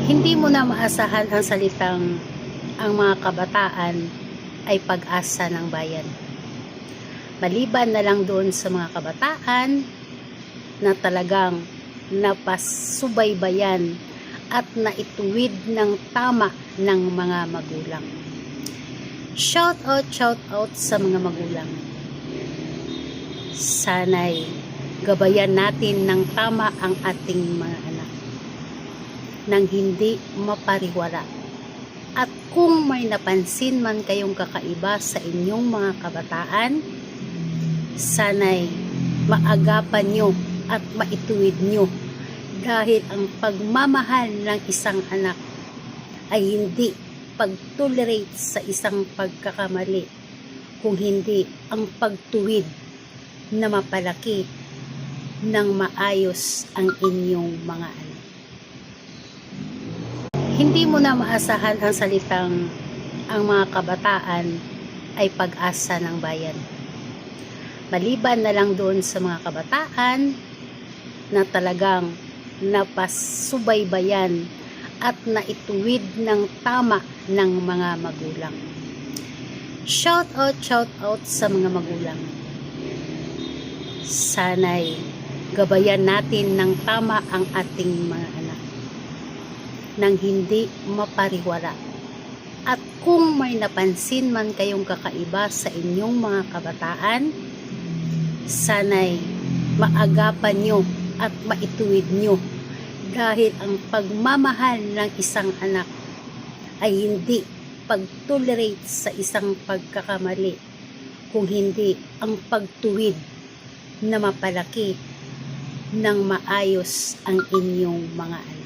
Hindi mo na maasahan ang salitang ang mga kabataan ay pag-asa ng bayan. Maliban na lang doon sa mga kabataan na talagang napasubaybayan at naituwid ng tama ng mga magulang. Shout out sa mga magulang. Sana'y gabayan natin ng tama ang ating mga anak nang hindi mapariwara. At kung may napansin man kayong kakaiba sa inyong mga kabataan, sana'y maagapan nyo at maituwid nyo, dahil ang pagmamahal ng isang anak ay hindi pag-tolerate sa isang pagkakamali, kung hindi ang pagtuwid na mapalaki ng maayos ang inyong mga anak. Hindi mo na maasahan ang salitang ang mga kabataan ay pag-asa ng bayan. Maliban na lang doon sa mga kabataan na talagang napasubaybayan at naituwid ng tama ng mga magulang. Shout out sa mga magulang. Sana'y gabayan natin ng tama ang ating mga anak nang hindi mapariwara. At kung may napansin man kayong kakaiba sa inyong mga kabataan, sana'y maagapan nyo at maituwid nyo, dahil ang pagmamahal ng isang anak ay hindi pag-tolerate sa isang pagkakamali, kung hindi ang pagtuwid na mapalaki ng maayos ang inyong mga anak.